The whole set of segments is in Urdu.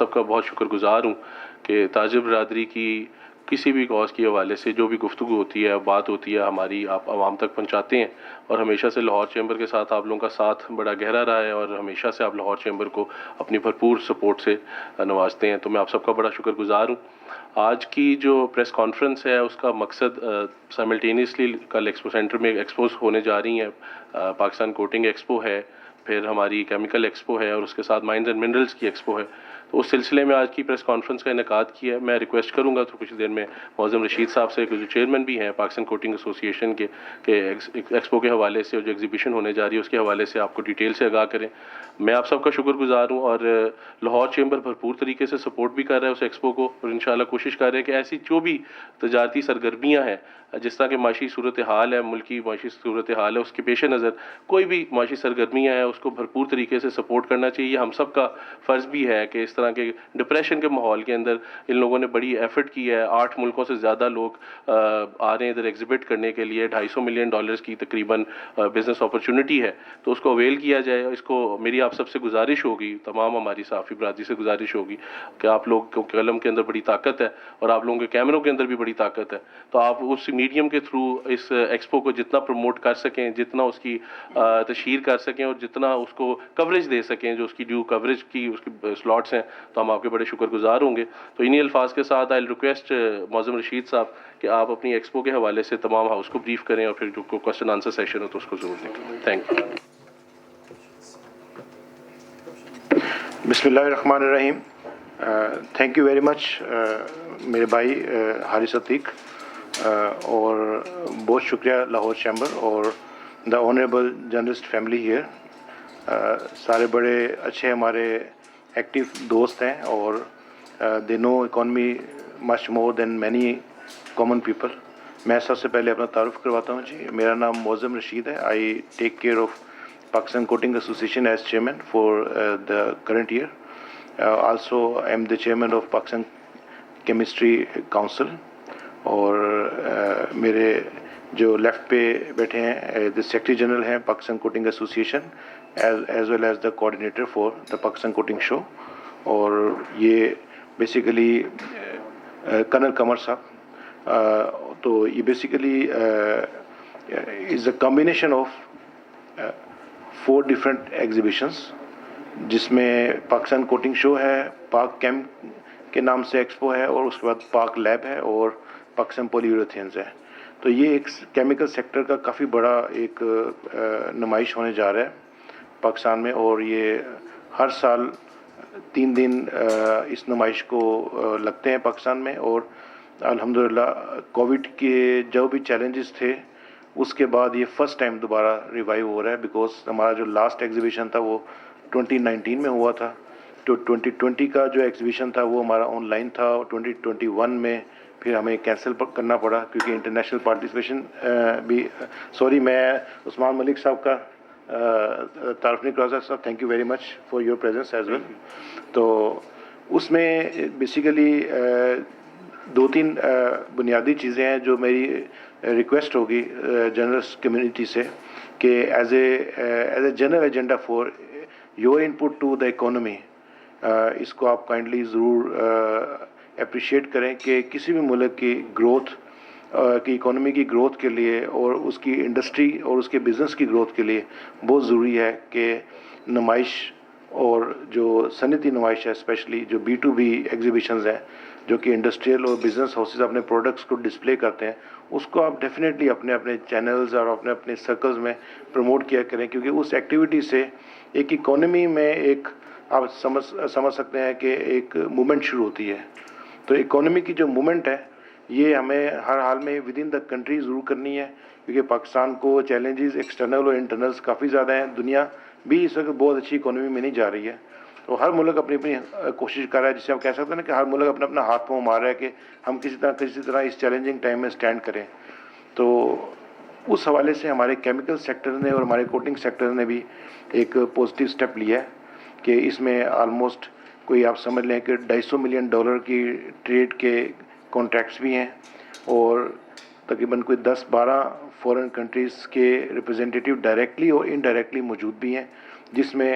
سب کا بہت شکر گزار ہوں کہ تاجر برادری کی کسی بھی کاز کے حوالے سے جو بھی گفتگو ہوتی ہے، بات ہوتی ہے ہماری، آپ عوام تک پہنچاتے ہیں، اور ہمیشہ سے لاہور چیمبر کے ساتھ آپ لوگوں کا ساتھ بڑا گہرا رہا ہے، اور ہمیشہ سے آپ لاہور چیمبر کو اپنی بھرپور سپورٹ سے نوازتے ہیں، تو میں آپ سب کا بڑا شکر گزار ہوں۔ آج کی جو پریس کانفرنس ہے اس کا مقصد سائملٹینیسلی کل ایکسپو سینٹر میں ایکسپوز ہونے جا رہی ہیں، پاکستان کوٹنگ ایکسپو ہے، پھر ہماری کیمیکل ایکسپو ہے، اور اس کے ساتھ مائنز اینڈ منرلز کی ایکسپو ہے، تو اس سلسلے میں آج کی پریس کانفرنس کا انعقاد کیا ہے۔ میں ریکویسٹ کروں گا تو کچھ دیر میں معظم رشید صاحب سے، جو چیئرمین بھی ہیں پاکستان کوٹنگ ایسوسی ایشن کے، کہ ایکسپو کے حوالے سے اور جو ایگزیبیشن ہونے جا رہی ہے اس کے حوالے سے آپ کو ڈیٹیل سے آگاہ کریں۔ میں آپ سب کا شکر گزار ہوں، اور لاہور چیمبر بھرپور طریقے سے سپورٹ بھی کر رہا ہے اس ایکسپو کو، اور انشاءاللہ کوشش کر رہے ہیں کہ ایسی جو بھی تجارتی سرگرمیاں ہیں، جس طرح کہ معاشی صورتحال ہے، ملکی معاشی صورتحال ہے، اس کے پیش نظر کوئی بھی معاشی سرگرمیاں ہیں اس کو بھرپور طریقے سے سپورٹ کرنا چاہیے۔ ہم سب کا فرض بھی ہے کہ اس طرح کے ڈپریشن کے ماحول کے اندر ان لوگوں نے بڑی ایفرٹ کی ہے، 8 ملکوں سے زیادہ لوگ آ رہے ہیں ادھر ایگزیبٹ کرنے کے لیے، $250 ملین کی تقریباً بزنس اپرچونٹی ہے، تو اس کو اویل کیا جائے۔ اس کو میری آپ سب سے گزارش ہوگی، تمام ہماری صحافی برادری سے گزارش ہوگی کہ آپ لوگ کے قلم کے اندر بڑی طاقت ہے، اور آپ لوگوں کے کیمروں کے اندر بھی بڑی طاقت ہے، تو آپ اس میڈیم کے تھرو اس ایکسپو کو جتنا پروموٹ کر سکیں، جتنا اس کی تشہیر کر سکیں، اور جتنا اس کو کوریج دے سکیں، جو اس کی ڈیو کوریج کی اس کی سلاٹس ہیں، تو ہم آپ کے بڑے شکر گزار ہوں گے۔ تو انہی الفاظ کے ساتھ آئی ریکویسٹ معظم رشید صاحب کہ آپ اپنی ایکسپو کے حوالے سے تمام ہاؤس کو بریف کریں، اور پھر جو کوسچن آنسر سیشن ہو تو اس کو ضرور دیں۔ Thank you. بسم اللہ الرحمن الرحیم۔ تھینک یو ویری مچ میرے بھائی حارث عتیق، اور بہت شکریہ لاہور چیمبر اور the honourable journalist family here. سارے بڑے اچھے ہمارے ایکٹیو دوست ہیں، اور they know economy much more than many common people. میں سب سے پہلے اپنا تعارف کرواتا ہوں جی، میرا نام معظم رشید ہے۔ I take care of Pakistan Coating Association as chairman for the current year. Also, I am the chairman of Pakistan Chemistry Council. اور میرے جو لیفٹ پہ بیٹھے ہیں the Secretary General ہیں Pakistan coating association as well as the coordinator for the Pakistan Coating Show. اور یہ بیسیکلی کنر قمر صاحب، تو یہ basically is a combination of 4 different exhibitions، جس میں پاکستان کوٹنگ شو ہے، پاک کیم کے نام سے ایکسپو ہے، اور اس کے بعد پاک لیب ہے، اور پاکستان پولی یوریتھینز ہے۔ تو یہ ایک کیمیکل سیکٹر کا کافی بڑا ایک نمائش ہونے جا رہا ہے پاکستان میں، اور یہ ہر سال 3 دن اس نمائش کو لگتے ہیں پاکستان میں، اور الحمدللہ کووڈ کے جو بھی چیلنجز تھے اس کے بعد یہ فرسٹ ٹائم دوبارہ ریوائیو ہو رہا ہے، بیکاز ہمارا جو لاسٹ ایگزیبیشن تھا وہ 2019 میں ہوا تھا، تو 2020 کا جو ایگزیبیشن تھا وہ ہمارا آن لائن تھا، اور 2021 میں پھر ہمیں کینسل کرنا پڑا کیونکہ انٹرنیشنل پارٹیسپیشن بھی سوری میں عثمان ملک صاحب کا تعارف نہیں کرا سکتا صاحب، thank you very much for your presence as well. تو اس میں بیسیکلی 2-3 بنیادی چیزیں ہیں جو میری ریکویسٹ ہوگی جرنلسٹ کمیونٹی سے، کہ as a general agenda for your input to the economy, اس کو آپ کائنڈلی ضرور اپریشیٹ کریں کہ کسی بھی ملک کی گروتھ کی اکانومی کی گروتھ کے لیے اور اس کی انڈسٹری اور اس کے بزنس کی گروتھ کے لیے بہت ضروری ہے کہ نمائش، اور جو صنعتی نمائش ہے اسپیشلی جو B2B ایگزیبیشنز ہیں جو کہ انڈسٹریل اور بزنس ہاؤسز اپنے پروڈکٹس کو ڈسپلے کرتے ہیں، اس کو آپ ڈیفینیٹلی اپنے چینلز اور اپنے سرکلز میں پروموٹ کیا کریں، کیونکہ اس ایکٹیویٹی سے ایک اکانومی میں ایک آپ سمجھ سکتے ہیں کہ ایک موومنٹ شروع ہوتی ہے۔ تو اکانومی کی جو موومنٹ ہے یہ ہمیں ہر حال میں ود ان دا کنٹری ضرور کرنی ہے، کیونکہ پاکستان کو چیلنجز ایکسٹرنل اور انٹرنلز کافی زیادہ ہیں، دنیا بھی اس وقت بہت اچھی اکانومی میں نہیں جا رہی ہے، تو ہر ملک اپنی کوشش کر رہا ہے، جسے ہم کہہ سکتے ہیں نا کہ ہر ملک اپنا ہاتھ پاؤں مار رہا ہے کہ ہم کسی طرح اس چیلنجنگ ٹائم میں اسٹینڈ کریں۔ تو اس حوالے سے ہمارے کیمیکل سیکٹر نے اور ہمارے کوٹنگ سیکٹر نے بھی ایک پازیٹیو سٹیپ لیا ہے کہ اس میں آلموسٹ کوئی آپ سمجھ لیں کہ $250 ملین کی ٹریڈ کے کانٹریکٹس بھی ہیں، اور تقریباً کوئی 10-12 فورن کنٹریز کے ریپرزینٹیٹیو ڈائریکٹلی اور انڈائریکٹلی موجود بھی ہیں، جس میں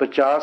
50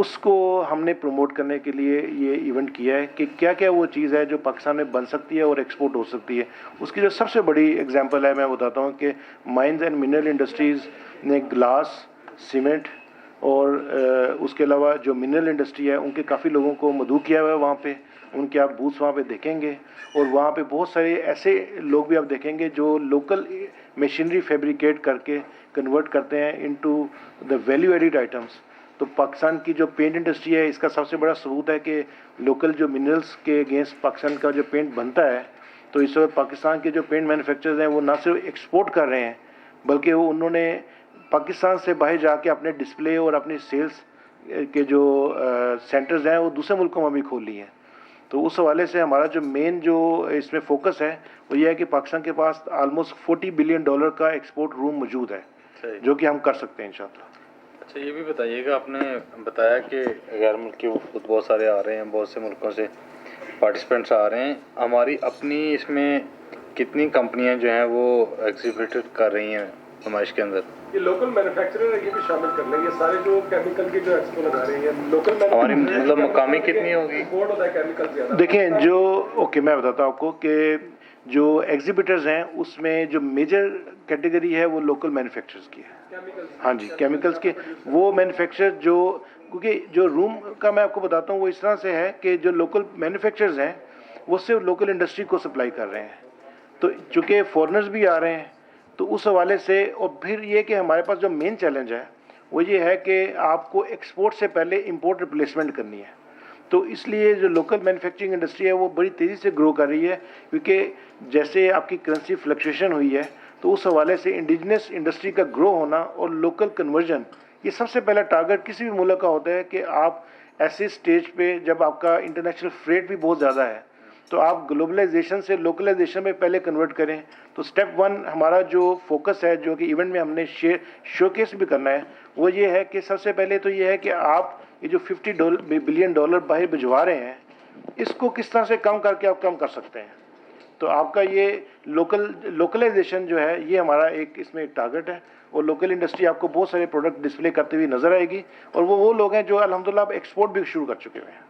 اس کو ہم نے پروموٹ کرنے کے لیے یہ ایونٹ کیا ہے کہ کیا کیا وہ چیز ہے جو پاکستان میں بن سکتی ہے اور ایکسپورٹ ہو سکتی ہے. اس کی جو سب سے بڑی ایگزامپل ہے میں بتاتا ہوں کہ مائنز اینڈ منرل انڈسٹریز نے گلاس, سیمنٹ اور اس کے علاوہ جو منرل انڈسٹری ہے ان کے کافی لوگوں کو مدعو کیا ہوا ہے وہاں پہ. ان کے آپ بوتھس وہاں پہ دیکھیں گے اور وہاں پہ بہت سارے ایسے لوگ بھی آپ دیکھیں گے جو لوکل مشینری فیبریکیٹ کر کے کنورٹ کرتے ہیں into the value added items. تو پاکستان کی جو پینٹ انڈسٹری ہے اس کا سب سے بڑا ثبوت ہے کہ لوکل جو منرلس کے اگینسٹ پاکستان کا جو پینٹ بنتا ہے تو اس وقت پاکستان کے جو پینٹ مینوفیکچرز ہیں وہ نہ صرف ایکسپورٹ کر رہے ہیں بلکہ وہ انہوں نے پاکستان سے باہر جا کے اپنے ڈسپلے اور اپنی سیلز کے جو سینٹرز ہیں وہ دوسرے ملکوں میں بھی کھول لی ہیں. تو اس حوالے سے ہمارا جو مین جو اس میں فوکس ہے وہ یہ ہے کہ پاکستان کے پاس آلموسٹ $40 بلین کا ایکسپورٹ روم موجود ہے جو کہ ہم کر سکتے ہیں انشاءاللہ. اچھا یہ بھی بتائیے گا, آپ نے بتایا کہ غیر ملکی وفود بہت سارے آ رہے ہیں, بہت سے ملکوں سے پارٹیسپینٹس آ رہے ہیں. ہماری اپنی اس میں کتنی کمپنیاں جو ہیں وہ ایگزیبٹ کر رہی ہیں نمائش کے اندر؟ یہ لوکل مینوفیکچرر یہ بھی شامل کر لیں, یہ سارے جو کیمیکل کی جو ایکسپو لگا رہے ہیں لوکل ہماری مطلب مقامی کتنی ہوگی؟ امپورٹ ہوتا ہے کیمیکل زیادہ. دیکھیں جو اوکے میں بتاتا ہوں آپ کو کہ جو ایگزیبٹرز ہیں اس میں جو میجر کیٹیگری ہے وہ لوکل مینوفیکچررز کی ہے. ہاں جی, کیمیکلز کے وہ مینوفیکچر جو کیونکہ جو روم کا میں آپ کو بتاتا ہوں وہ اس طرح سے ہے کہ جو لوکل مینوفیکچررز ہیں وہ صرف لوکل انڈسٹری کو سپلائی کر رہے ہیں. تو چونکہ فورنرز بھی آ رہے ہیں تو اس حوالے سے, اور پھر یہ کہ ہمارے پاس جو مین چیلنج ہے وہ یہ ہے کہ آپ کو ایکسپورٹ سے پہلے امپورٹ ریپلیسمنٹ کرنی ہے. تو اس لیے جو لوکل مینوفیکچرنگ انڈسٹری ہے وہ بڑی تیزی سے گرو کر رہی ہے کیونکہ جیسے آپ کی کرنسی فلکچویشن ہوئی ہے تو اس حوالے سے انڈیجنس انڈسٹری کا گرو ہونا اور لوکل کنورژن یہ سب سے پہلا ٹارگٹ کسی بھی ملک کا ہوتا ہے کہ آپ ایسے سٹیج پہ جب آپ کا انٹرنیشنل فریٹ بھی بہت زیادہ ہے تو آپ گلوبلائزیشن سے لوکلائزیشن میں پہلے کنورٹ کریں. تو سٹیپ 1 ہمارا جو فوکس ہے جو کہ ایونٹ میں ہم نے شوکیس بھی کرنا ہے وہ یہ ہے کہ سب سے پہلے تو یہ ہے کہ آپ یہ جو $50 بلین باہر بھجوا رہے ہیں اس کو کس طرح سے کم کر کے آپ کم کر سکتے ہیں. تو آپ کا یہ لوکلائزیشن جو ہے یہ ہمارا ایک اس میں ایک ٹارگٹ ہے, اور لوکل انڈسٹری آپ کو بہت سارے پروڈکٹ ڈسپلے کرتے ہوئے نظر آئے گی, اور وہ لوگ ہیں جو الحمدللہ اب ایکسپورٹ بھی شروع کر چکے ہوئے ہیں.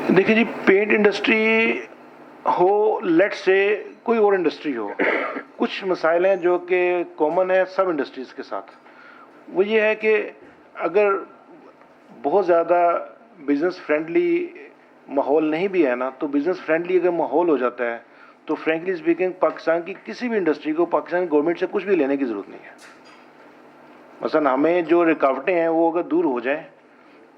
دیکھیں جی, پینٹ انڈسٹری ہو لیٹ سے کوئی اور انڈسٹری ہو, کچھ مسائل ہیں جو کہ کامن ہیں سب انڈسٹریز کے ساتھ. وہ یہ ہے کہ اگر بہت زیادہ بزنس فرینڈلی ماحول نہیں بھی ہے نا, تو بزنس فرینڈلی اگر ماحول ہو جاتا ہے تو فرینکلی اسپیکنگ پاکستان کی کسی بھی انڈسٹری کو پاکستان گورنمنٹ سے کچھ بھی لینے کی ضرورت نہیں ہے. مثلا ہمیں جو رکاوٹیں ہیں وہ اگر دور ہو جائیں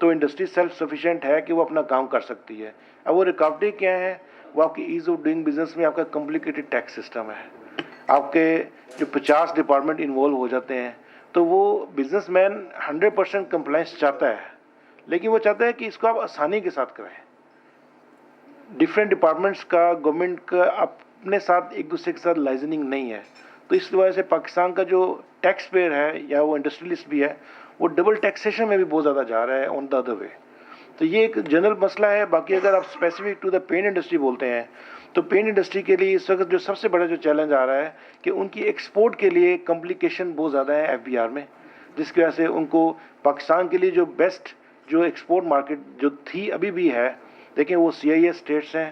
تو انڈسٹری سیلف سفیشینٹ ہے کہ وہ اپنا کام کر سکتی ہے. اب وہ رکاوٹیں کیا ہیں, وہ آپ کی ایز آف ڈوئنگ بزنس میں آپ کا کمپلیکیٹڈ ٹیکس سسٹم ہے, آپ کے جو 50 ڈپارٹمنٹ انوالو ہو جاتے ہیں. تو وہ بزنس مین 100% کمپلائنس چاہتا ہے, لیکن وہ چاہتا ہے کہ اس کو آپ آسانی کے ساتھ کریں. ڈفرینٹ ڈپارٹمنٹس کا گورنمنٹ کا اپنے ساتھ ایک دوسرے کے ساتھ لائزننگ نہیں ہے. تو اس وجہ سے پاکستان کا جو ٹیکس پیئر ہے یا وہ انڈسٹریلسٹ بھی ہے وہ ڈبل ٹیکسیشن میں بھی بہت زیادہ جا رہا ہے آن دا ادر وے. تو یہ ایک جنرل مسئلہ ہے. باقی اگر آپ specific to the paint industry بولتے ہیں تو پینٹ انڈسٹری کے لیے اس وقت جو سب سے بڑا جو چیلنج آ رہا ہے کہ ان کی ایکسپورٹ کے لیے کمپلیکیشن بہت زیادہ ہے FBR میں, جس کی وجہ سے ان کو پاکستان کے لیے جو بیسٹ جو ایکسپورٹ مارکیٹ جو تھی ابھی بھی ہے, دیکھیں وہ CIS اسٹیٹس ہیں,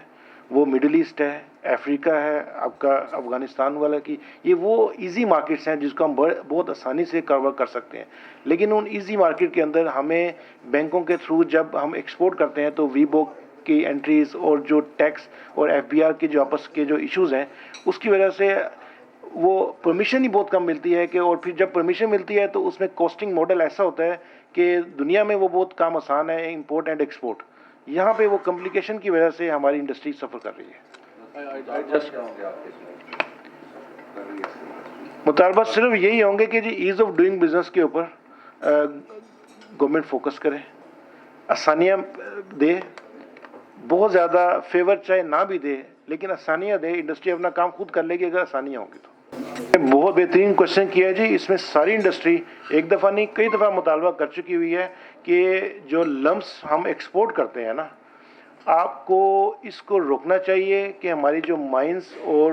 وہ مڈل ایسٹ ہے, افریقہ ہے, آپ کا افغانستان والا کی, یہ وہ ایزی مارکیٹس ہیں جس کو ہم بہت آسانی سے کور کر سکتے ہیں. لیکن ان ایزی مارکیٹ کے اندر ہمیں بینکوں کے تھرو جب ہم ایکسپورٹ کرتے ہیں تو ویبوک کی انٹریز اور جو ٹیکس اور FBR کے جو آپس کے جو ایشوز ہیں اس کی وجہ سے وہ پرمیشن ہی بہت کم ملتی ہے کہ, اور پھر جب پرمیشن ملتی ہے تو اس میں کاسٹنگ ماڈل ایسا ہوتا ہے کہ دنیا میں وہ بہت کام آسان ہے امپورٹ اینڈ ایکسپورٹ, یہاں پہ وہ کمپلیکیشن کی وجہ سے ہماری انڈسٹری سفر کر رہی ہے. مطالبات صرف یہی ہوں گے کہ جی ایز آف ڈوئنگ بزنس کے اوپر گورنمنٹ فوکس کرے, آسانیاں دے, بہت زیادہ فیور چاہے نہ بھی دے لیکن آسانیاں دے. انڈسٹری اپنا کام خود کر لے گی اگر آسانیاں ہوں گی تو. بہت بہترین کوشچن کیا ہے جی. اس میں ساری انڈسٹری ایک دفعہ نہیں کئی دفعہ مطالبہ کر چکی ہوئی ہے کہ جو لمس ہم ایکسپورٹ کرتے ہیں نا, آپ کو اس کو روکنا چاہیے کہ ہماری جو مائنز اور